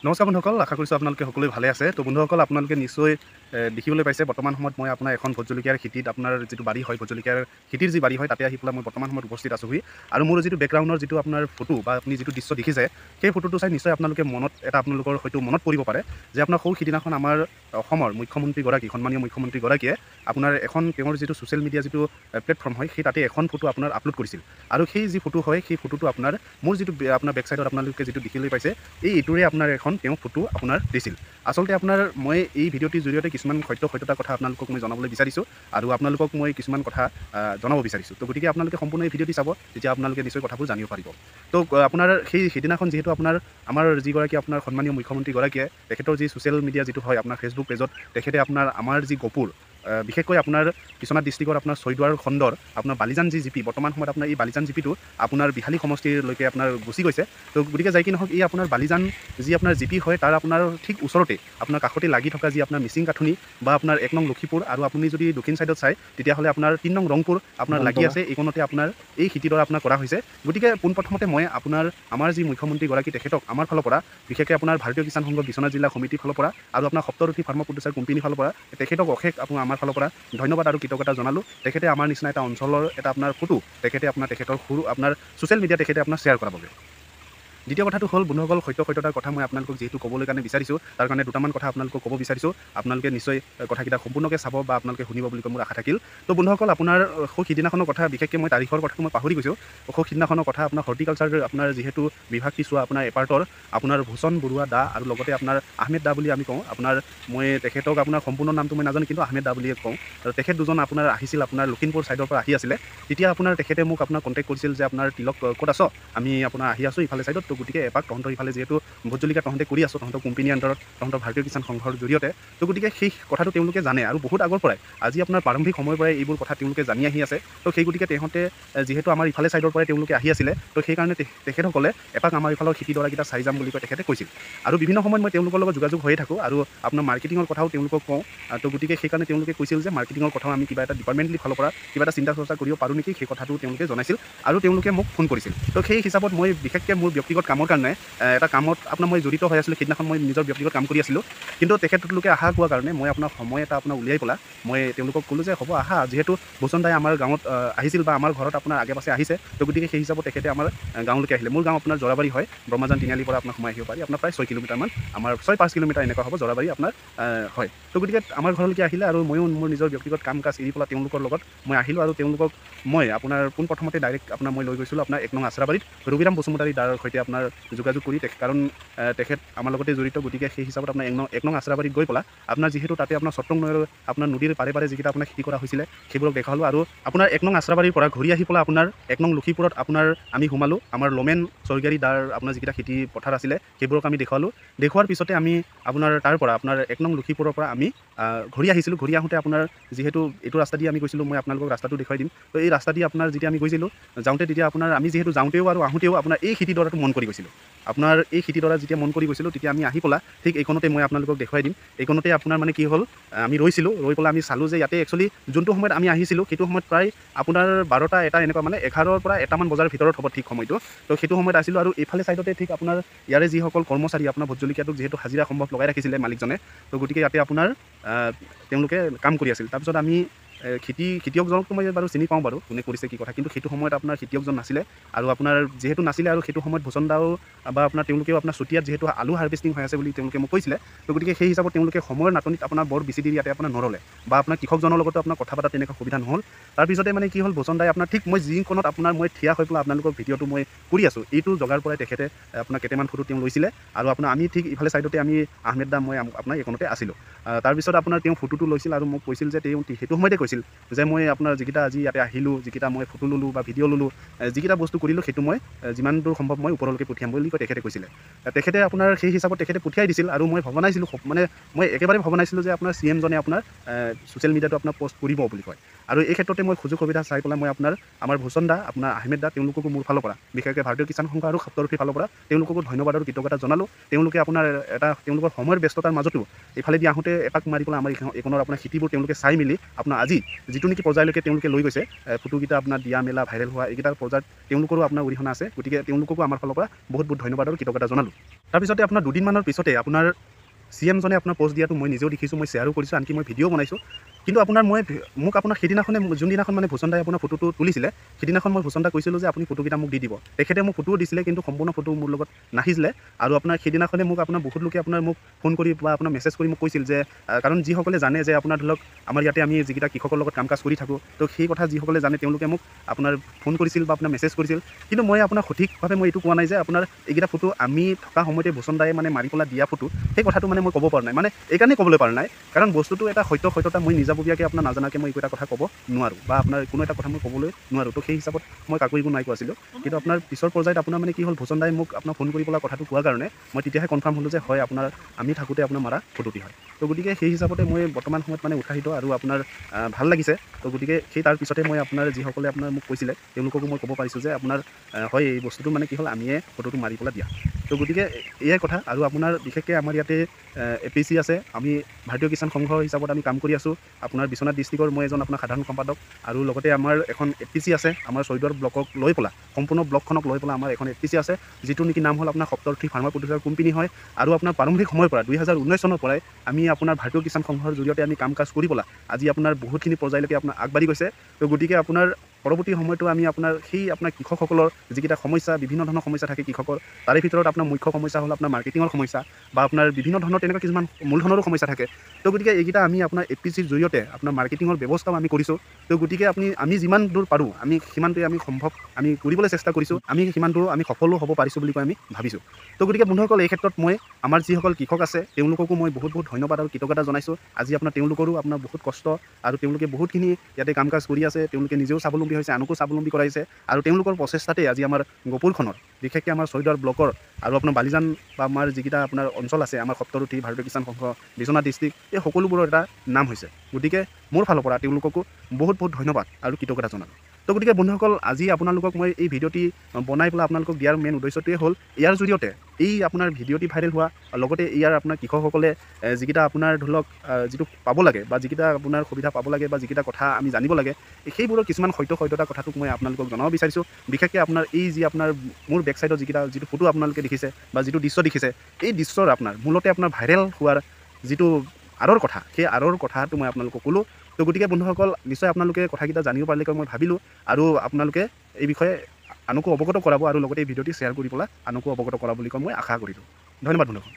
নমস্কাৰ বন্ধুসকল, আশা কৰিছোঁ আপোনালোকে সকলোৱে ভালে আছে। তো বন্ধুসকল, আপোনালোকে নিশ্চয় দেখিবলৈ পাইছে বৰ্তমান সময়ত মই আপোনাৰ এখন ভোট জলকীয়াৰ খেতিত, আপোনাৰ যিটো বাৰী হয়, ভোট জলকীয়াৰ খেতিৰ যি বাৰী হয়, তাতে আহি পেলাই মই বৰ্তমান সময়ত উপস্থিত আছোঁহি। আৰু মোৰ যিটো বেকগ্ৰাউণ্ডৰ যিটো আপোনাৰ ফটো বা আপুনি যিটো দৃশ্য দেখিছে, সেই ফটোটো চাই নিশ্চয় আপোনালোকে মনত এটা আপোনালোকৰ হয়তো মনত পৰিব পাৰে যে আপোনাৰ সৌ সিদিনাখন আমাৰ অসমৰ মুখ্যমন্ত্ৰীগৰাকী, সন্মানীয় মুখ্যমন্ত্ৰীগৰাকীয়ে আপোনাৰ এখন তেওঁৰ যিটো ছ'চিয়েল মিডিয়া যিটো প্লেটফৰ্ম হয়, সেই তাতে এখন ফটো আপোনাৰ আপলোড কৰিছিল। আৰু সেই যি ফটো হয়, সেই ফটোটো আপোনাৰ মোৰ যিটো আপোনাৰ বেক চাইডত আপোনালোকে যিটো দেখিবলৈ পাইছে, এইটোৰে আপোনাৰ এখন তেওঁ ফটো আপোনাৰ দিছিল। আচলতে আপোনাৰ মই এই ভিডিঅ'টিৰ জৰিয়তে কিছুমান সত্যতাৰ কথা আপোনালোকক মই জনাবলৈ বিচাৰিছোঁ আৰু আপোনালোকক মই কিছুমান কথা জনাব বিচাৰিছোঁ। তো গতিকে আপোনালোকে সম্পূৰ্ণ এই ভিডিঅ'টি চাব, তেতিয়া আপোনালোকে নিশ্চয় কথাবোৰ জানিব পাৰিব। তো আপোনাৰ সেইদিনাখন যিহেতু আমাৰ যিগৰাকী আপোনাৰ সন্মানীয় মুখ্যমন্ত্ৰীগৰাকীয়ে তেখেতৰ যি ছ'চিয়েল মিডিয়া যিটো হয়, আপোনাৰ ফেচবুক পেজত তেখেতে আমাৰ যি গপুৰ বিশেষকৈ আপোনাৰ বিশ্বনাথ ডিষ্ট্ৰিক্টৰ আপোনাৰ ছয়দুৱাৰ খণ্ডৰ আপোনাৰ বালিজান যি জিপি, বৰ্তমান সময়ত আপোনাৰ এই বালিজান জিপিটো আপোনাৰ বিহালী সমষ্টিলৈকে আপোনাৰ গুচি গৈছে। তো গতিকে যাই কি নহওক, এই আপোনাৰ বালিজান যি আপোনাৰ জিপি হয়, তাৰ আপোনাৰ ঠিক ওচৰতে আপোনাৰ কাষতে লাগি থকা যি আপোনাৰ মিচিং কাঠনি বা আপোনাৰ 1 নং লক্ষীপুৰ, আৰু আপুনি যদি দক্ষিণ ছাইডত চায় তেতিয়াহ'লে আপোনাৰ 3 নং ৰংপুৰ আপোনাৰ লাগি বনতলা আছে। এইকণতে আপোনাৰ এই খেতিডৰা আপোনাৰ কৰা হৈছে। গতিকে পোনপ্ৰথমতে মই আমাৰ যি মুখ্যমন্ত্ৰীগৰাকী, তেখেতক আমাৰ ফালৰ পৰা, বিশেষকৈ আপোনাৰ ভাৰতীয় কিষাণ সংঘ বিশ্বনাথ জিলা সমিতিৰ ফালৰ পৰা আৰু আপোনাৰ সপ্তৰথী ফাৰ্মা প্ৰডিউচাৰ কোম্পানীৰ ফালৰ পৰা তেখেতক অশেষ আমাৰ ফালৰ পৰা ধন্যবাদ আৰু কৃতজ্ঞতা জনালোঁ। তেখেতে আমাৰ নিচিনা এটা অঞ্চলৰ এটা আপোনাৰ ফটো তেখেতে তেখেতৰ সৰু আপোনাৰ ছ'চিয়েল মিডিয়া তেখেতে শ্বেয়াৰ কৰাৰ বাবে। দ্বিতীয় কথাটো হ'ল বন্ধুসকল, সত্যতাৰ কথা মই আপোনালোকক যিহেতু ক'বলৈ কাৰণে বিচাৰিছোঁ, তাৰ কাৰণে দুটামান কথা আপোনালোকক ক'ব বিচাৰিছোঁ। আপোনালোকে নিশ্চয় কথাকেইটা সম্পূৰ্ণকৈ চাব বা আপোনালোকে শুনিব বুলি মোৰ আশা থাকিল। তো বন্ধুসকল, আপোনাৰ সৌ সিদিনাখনৰ কথা, বিশেষকৈ মই তাৰিখৰ কথাটো মই পাহৰি গৈছোঁ। সৌ সিদিনাখনৰ কথা আপোনাৰ হৰ্টিকালচাৰ আপোনাৰ যিহেতু বিভাগটি চোৱা আপোনাৰ এপাৰ্টৰ আপোনাৰ ভূষণ বৰুৱা দা আৰু লগতে আপোনাৰ আহমেদ দা বুলি আমি কওঁ। মই তেখেতক আপোনাৰ সম্পূৰ্ণ নামটো মই নাজানো, কিন্তু আহমেদ দা বুলিয়ে কওঁ। আৰু তেখেত দুজন আপোনাৰ আহিছিল, আপোনাৰ লখিমপুৰ ছাইডৰ পৰা আহি আছিলে। তেতিয়া তেখেতে মোক কণ্টেক্ট কৰিছিল যে আপোনাৰ তিলক ক'ত আছ, আমি আহি আছোঁ ইফালে ছাইডত। তো গতিকে এপাক তহঁতৰ ইফালে যিহেতু ভোট জলকীয়া তহঁতে কৰি আছোঁ, তহঁতৰ কোম্পানীৰ আণ্ডাৰত, তহঁতৰ ভাৰতীয় কিষাণ সংঘৰ জৰিয়তে। তো গতিকে সেই কথাটো তেওঁলোকে জানে আৰু বহুত আগৰ পৰাই, আজি আপোনাৰ প্ৰাৰম্ভিক সময়ৰ পৰাই এইবোৰ কথা তেওঁলোকে জানি আহি আছে। তো সেই গতিকে তেহঁতে যিহেতু আমাৰ ইফালে ছাইডৰ পৰাই তেওঁলোকে আহি আছিলে, তো সেইকাৰণে তেখেতসকলে এপাক আমাৰ ইফালৰ খেতিডৰাকেইটা চাই যাম বুলি তেখেতে কৈছিল। আৰু বিভিন্ন সময়ত মই তেওঁলোকৰ লগত যোগাযোগ হৈয়ে থাকোঁ আৰু আপোনাৰ মাৰ্কেটিঙৰ কথাও তেওঁলোকক কওঁ। তো গতিকে সেইকাৰণে তেওঁলোকে কৈছিল যে মাৰ্কেটিঙৰ কথাও আমি কিবা এটা ডিপাৰ্টমেণ্টেলি ফালৰ পৰা কিবা এটা চিন্তা চৰ্চা কৰিব পাৰোঁ নেকি, সেই কথাটো তেওঁলোকে জনাইছিল আৰু তেওঁলোকে মোক ফোন কৰিছিল। তো সেই হিচাপত মই বিশেষকৈ মোৰ ব্যক্তিগত কামৰ কাৰণে এটা কামত মই জড়িত হৈ আছিলোঁ। সেইদিনাখন মই নিজৰ ব্যক্তিগত কাম কৰি আছিলোঁ, কিন্তু তেখেতলোকে আহা কোৱাৰ কাৰণে মই সময় এটা উলিয়াই পেলাই মই তেওঁলোকক ক'লোঁ যে হ'ব আহা, যিহেতু ভূষণ দাই আমাৰ গাঁৱত আহিছিল বা আমাৰ ঘৰত আগে পাছে আহিছে। তো গতিকে সেই হিচাপত তেখেতে আমাৰ গাঁৱলৈকে আহিলে। মোৰ গাঁও আপোনাৰ জৰাবাৰী হয়, ব্ৰহ্মাজান তিনিআলিৰ পৰা সোমাই আহিব পাৰি, আপোনাৰ প্ৰায় 6 কিলোমিটাৰমান, আমাৰ 6-5 কিলোমিটাৰ এনেকুৱা হ'ব জৰাবাৰী আপোনাৰ হয়। তো গতিকে আমাৰ ঘৰলৈকে আহিলে আৰু ময়ো মোৰ নিজৰ ব্যক্তিগত কাম কাজ এৰি পেলাই তেওঁলোকৰ লগত মই আহিলোঁ আৰু তেওঁলোকক মই পোনপ্ৰথমতে ডাইৰেক্ট মই লৈ গৈছিলোঁ 1 নং আশ্ৰাবাৰীত ৰবিৰাম বসুমতাৰী দাৰ সৈতে যোগাযোগ কৰি, কাৰণ তেখেত আমাৰ লগতে জড়িত। গতিকে সেই হিচাপত 1 নং আশ্ৰাবাৰীত গৈ পেলাই যিহেতু তাতে চত্ৰং নৈৰ নদীৰ পাৰে যিকেইটা খেতি কৰা হৈছিলে সেইবোৰক দেখালোঁ। আৰু 1 নং আশ্ৰাবাৰীৰ পৰা ঘূৰি আহি পেলাই 1 নং লক্ষীপুৰত আমি সোমালোঁ। আমাৰ লোমেন স্বৰ্গীয়াৰী দাৰ যিকেইটা খেতি পথাৰ আছিলে সেইবোৰক আমি দেখুৱালোঁ। দেখুৱাৰ পিছতে আমি তাৰ পৰা 1 নং লক্ষীপুৰৰ পৰা আমি ঘূৰি আহিছিলোঁ। ঘূৰি আহোঁতে যিহেতু এইটো ৰাস্তা দি আমি গৈছিলোঁ, মই আপোনালোকক ৰাস্তাটো দেখুৱাই দিম। তো এই ৰাস্তা দি যেতিয়া আমি গৈছিলোঁ, যাওঁতে তেতিয়া আমি যিহেতু যাওঁতেও আৰু আহোঁতেও এই খেতিডৰাটো মন কৰি গৈছিলোঁ। এই খেতিডৰা যেতিয়া মন কৰি গৈছিলোঁ, তেতিয়া আমি আহি পেলাই ঠিক এইখনতে মই আপোনালোকক দেখুৱাই দিম। এইখনতে কি হ'ল, আমি ৰৈছিলোঁ, ৰৈ পেলাই আমি চালোঁ যে ইয়াতে একচুৱেলি যোনটো সময়ত আমি আহিছিলোঁ সেইটো সময়ত প্ৰায় 12টা 1টা এনেকুৱা 11ৰ পৰা 1টামান বজাৰ ভিতৰত হ'ব ঠিক সময়টো। তো সেইটো সময়ত আছিলোঁ আৰু এইফালে ছাইডতে ঠিক ইয়াৰে যিসকল কৰ্মচাৰী ভোট জলকীয়াটোক যিহেতু হাজিৰা সম্ভৱ লগাই ৰাখিছিলে মালিকজনে, তো গতিকে ইয়াতে তেওঁলোকে কাম কৰি আছিল। তাৰপিছত আমি খেতিয়কজনকতো মই বাৰু চিনি পাওঁ বাৰু, কোনে কৰিছে কি কথা, কিন্তু সেইটো সময়ত খেতিয়কজন নাছিলে। আৰু যিহেতু নাছিলে আৰু সেইটো সময়ত ভূষণ দাও বা তেওঁলোকেও চতিয়াত যিহেতু আলু হাৰ্ভেষ্টিং হৈ আছে বুলি তেওঁলোকে মোক কৈছিলে। তো গতিকে সেই হিচাপত তেওঁলোকে সময়ৰ নাটনিত বৰ বেছি দেৰি ইয়াতে নৰলে বা কৃষকজনৰ লগতো কথা পতা তেনেকুৱা সুবিধা নহ'ল। তাৰপিছতে কি হ'ল, ভূষণ দাই ঠিক মই যিকণত মই থিয়া হৈ পেলাই আপোনালোকৰ ভিডিঅ'টো মই কৰি আছোঁ, এইটো জগাৰ পৰাই তেখেতে কেইটামান ফটো লৈছিলে। আৰু আমি ঠিক ইফালে ছাইডতে আহমেদ দা মই এইকণতে আছিলোঁ। তাৰপিছত তেওঁ ফটোটো লৈছিল আৰু মোক কৈছিল যে সেইটো সময়তে কৈছিল যে মই যিকেইটা আজি ইয়াতে আহিলোঁ, যিকেইটা মই ফটো ল'লোঁ বা ভিডিঅ' ল'লোঁ, যিকেইটা বস্তু কৰিলোঁ, সেইটো মই যিমান দূৰ সম্ভৱ মই ওপৰলৈকে পঠিয়াম বুলি তেখেতে কৈছিলে। তেখেতে সেই হিচাপত তেখেতে পঠিয়াই দিছিল। আৰু মই ভবা নাছিলোঁ, মই একেবাৰে ভবা নাছিলোঁ যে CM জনে ছ'চিয়েল মিডিয়াটো প'ষ্ট কৰিব বুলি কয়। আৰু এই ক্ষেত্ৰতে মই সুযোগ সুবিধা চাই পেলাই মই আমাৰ ভূষণ দা, আহমেদ দা, তেওঁলোককো মোৰ ফালৰ পৰা, বিশেষকৈ ভাৰতীয় কিষাণ সংঘ আৰু সপ্তৰথীৰ ফালৰ পৰা তেওঁলোককো ধন্যবাদ আৰু কৃতজ্ঞতা জনালোঁ। তেওঁলোকে তেওঁলোকৰ সময়ৰ ব্যস্ততাৰ মাজতো এইফালেদি আহোঁতে এপাক মাৰি পেলাই এইখনৰ খেতিবোৰ তেওঁলোকে চাই মেলি আজি যিটো নেকি পৰ্যায়লৈকে তেওঁলোকে লৈ গৈছে, ফটোকেইটা আপোনাৰ দিয়া মেলা ভাইৰেল হোৱা এইকেইটা পৰ্যায়ত তেওঁলোকৰো আপোনাৰ অৰিহণা আছে। গতিকে তেওঁলোককো আমাৰ ফালৰ পৰা বহুত বহুত ধন্যবাদ আৰু কৃতজ্ঞতা জনালোঁ। তাৰপিছতে আপোনাৰ দুদিনমানৰ পিছতে আপোনাৰ CM জনে আপোনাৰ পোষ্ট দিয়াটো মই নিজেও দেখিছোঁ, মই শ্বেয়াৰো কৰিছোঁ, আনকি মই ভিডিঅ' বনাইছোঁ। কিন্তু আপোনাৰ মোক আপোনাৰ সেইদিনাখনে যোনদিনাখন মানে ভূষণ দাই আপোনাৰ ফটোটো তুলিছিলে, সেইদিনাখন মই ভূষণ দাক কৈছিলোঁ যে আপুনি ফটোকেইটা মোক দি দিব। তেখেতে মোক ফটোও দিছিলে, কিন্তু সম্পূৰ্ণ ফটো মোৰ লগত নাহিছিলে। আৰু আপোনাৰ সেইদিনাখনে মোক আপোনাৰ বহুত লোকে আপোনাৰ মোক ফোন কৰি বা আপোনাৰ মেছেজ কৰি মোক কৈছিল যে কাৰণ যিসকলে জানে যে আপোনাৰ ধৰি লওক আমাৰ ইয়াতে আমি যিকেইটা কৃষকৰ লগত কাম কাজ কৰি থাকোঁ, তো সেই কথা যিসকলে জানে তেওঁলোকে মোক আপোনাৰ ফোন কৰিছিল বা আপোনাৰ মেছেজ কৰিছিল। কিন্তু মই আপোনাৰ সঠিকভাৱে মই এইটো কোৱা নাই যে আপোনাৰ এইকেইটা ফটো আমি থকা সময়তে ভূষণ দায়ে মানে মাৰি পেলাই দিয়া ফটো, সেই কথাটো মানে মই ক'ব পৰা নাই। মানে এইকাৰণে ক'বলৈ পৰা নাই কাৰণ বস্তুটো এটা সত্যতা মই নিজাববীয়াকৈ আপোনাৰ নাজানাকৈ মই একো এটা কথা ক'ব নোৱাৰোঁ বা আপোনাৰ কোনো এটা কথা মই ক'বলৈ নোৱাৰোঁ। তো সেই হিচাপত মই কাকো একো নাই কোৱাছিলোঁ। কিন্তু আপোনাৰ পিছৰ পৰ্যায়ত আপোনাৰ মানে কি হ'ল, ভূষণ দাই মোক আপোনাৰ ফোন কৰি পেলাই কথাটো কোৱাৰ কাৰণে মই তেতিয়াহে কনফাৰ্ম হ'লোঁ যে হয় আপোনাৰ আমি থাকোঁতে আপোনাৰ মাৰা ফটোটি হয়। তো গতিকে সেই হিচাপতে মই বৰ্তমান সময়ত মানে উৎসাহিত আৰু আপোনাৰ ভাল লাগিছে। তো গতিকে সেই তাৰ পিছতে মই আপোনাৰ যিসকলে আপোনাৰ মোক কৈছিলে তেওঁলোককো মই ক'ব পাৰিছোঁ যে আপোনাৰ হয় এই বস্তুটো মানে কি হ'ল আমিয়ে ফটোটো মাৰি পেলাই দিয়া। তো গতিকে এয়াই কথা। আৰু আপোনাৰ বিশেষকৈ আমাৰ ইয়াতে APC আছে, আমি ভাৰতীয় কিষাণ সংঘ হিচাপত আমি কাম কৰি আছোঁ। আপোনাৰ বিশ্বনাথ ডিষ্ট্ৰিক্টৰ মই এজন আপোনাৰ সাধাৰণ সম্পাদক। আৰু লগতে আমাৰ এখন APC আছে, আমাৰ ছয়দুৱাৰ ব্লকক লৈ পেলাই সম্পূৰ্ণ ব্লকখনক লৈ পেলাই আমাৰ এখন APC আছে, যিটো নেকি নাম হ'ল আপোনাৰ সপ্তৰথী ফাৰ্মাৰ প্ৰডিউচাৰ কোম্পানী হয়। আৰু আপোনাৰ প্ৰাৰম্ভিক সময়ৰ পৰা 2019 চনৰ পৰাই আমি আপোনাৰ ভাৰতীয় কিষাণ সংঘৰ জৰিয়তে আমি কাম কাজ কৰি পেলাই আজি আপোনাৰ বহুতখিনি পৰ্যায়লৈকে আপোনাৰ আগবাঢ়ি গৈছে। তো গতিকে আপোনাৰ পৰৱৰ্তী সময়তো আমি আপোনাৰ সেই আপোনাৰ কৃষকসকলৰ যিকেইটা সমস্যা, বিভিন্ন ধৰণৰ সমস্যা থাকে কৃষকৰ, তাৰে ভিতৰত আপোনাৰ মুখ্য সমস্যা হ'ল আপোনাৰ মাৰ্কেটিঙৰ সমস্যা বা আপোনাৰ বিভিন্ন ধৰণৰ তেনেকুৱা কিছুমান মূলধনৰো সমস্যা থাকে। তো গতিকে এইকেইটা আমি আপোনাৰ APCৰ জৰিয়তে আপোনাৰ মাৰ্কেটিঙৰ ব্যৱস্থাও আমি কৰিছোঁ। তো গতিকে আমি যিমান দূৰ পাৰোঁ আমি সিমানটোৱে আমি সম্ভৱ আমি কৰিবলৈ চেষ্টা কৰিছোঁ। আমি সিমান দূৰ আমি সফলো হ'ব পাৰিছোঁ বুলি কৈ আমি ভাবিছোঁ। তো গতিকে বন্ধুসকল, এই ক্ষেত্ৰত মই আমাৰ যিসকল কৃষক আছে তেওঁলোককো মই বহুত বহুত ধন্যবাদ আৰু কৃতজ্ঞতা জনাইছোঁ। আজি আপোনাৰ তেওঁলোকৰো আপোনাৰ বহুত কষ্ট আৰু তেওঁলোকে বহুতখিনি ইয়াতে কাম কাজ কৰি আছে। তেওঁলোকে নিজেও স্বাৱলম্বী হৈছে, আনকো স্বাৱলম্বী কৰাইছে। আৰু তেওঁলোকৰ প্ৰচেষ্টাতে আজি আমাৰ গহপুৰখনৰ বিশেষকৈ আমাৰ ছয়দুৱাৰ ব্লকৰ আৰু আপোনাৰ বালিজান বা আমাৰ যিকেইটা আপোনাৰ অঞ্চল আছে আমাৰ সপ্তৰথী ভাৰতীয় কিষাণ সংঘ বিশ্বনাথ ডিষ্ট্ৰিক্ট, এই সকলোবোৰৰ এটা নাম হৈছে। গতিকে মোৰ ফালৰ পৰা তেওঁলোককো বহুত বহুত ধন্যবাদ আৰু কৃতজ্ঞতা জনালোঁ। তো গতিকে বন্ধুসকল, আজি আপোনালোকক মই এই ভিডিঅ'টি বনাই পেলাই আপোনালোকক দিয়াৰ মেইন উদ্দেশ্যটোৱে হ'ল ইয়াৰ জৰিয়তে এই আপোনাৰ ভিডিঅ'টি ভাইৰেল হোৱা, লগতে ইয়াৰ আপোনাৰ কৃষকসকলে যিকেইটা আপোনাৰ ধৰি লওক যিটো পাব লাগে বা যিকেইটা আপোনাৰ সুবিধা পাব লাগে বা যিকেইটা কথা আমি জানিব লাগে, সেইবোৰৰ কিছুমান সত্যতা কথাটোক মই আপোনালোকক জনাব বিচাৰিছোঁ। বিশেষকৈ আপোনাৰ এই যি আপোনাৰ মোৰ বেক চাইডৰ যিটো ফটো আপোনালোকে দেখিছে বা যিটো দৃশ্য দেখিছে, এই দৃশ্যৰ আপোনাৰ মূলতে আপোনাৰ ভাইৰেল হোৱাৰ যিটো আঁৰৰ কথা, সেই আঁৰৰ কথাটো মই আপোনালোকক ক'লোঁ। তো গতিকে বন্ধুসকল, নিশ্চয় আপোনালোকে কথাকেইটা জানিব পাৰিলেকৈ মই ভাবিলোঁ আৰু আপোনালোকে এই বিষয়ে আনকো অৱগত কৰাব আৰু লগতে এই ভিডিঅ'টি শ্বেয়াৰ কৰি পেলাই আনকো অৱগত কৰাব বুলি কৈ মই আশা কৰিলোঁ। ধন্যবাদ বন্ধুসকল।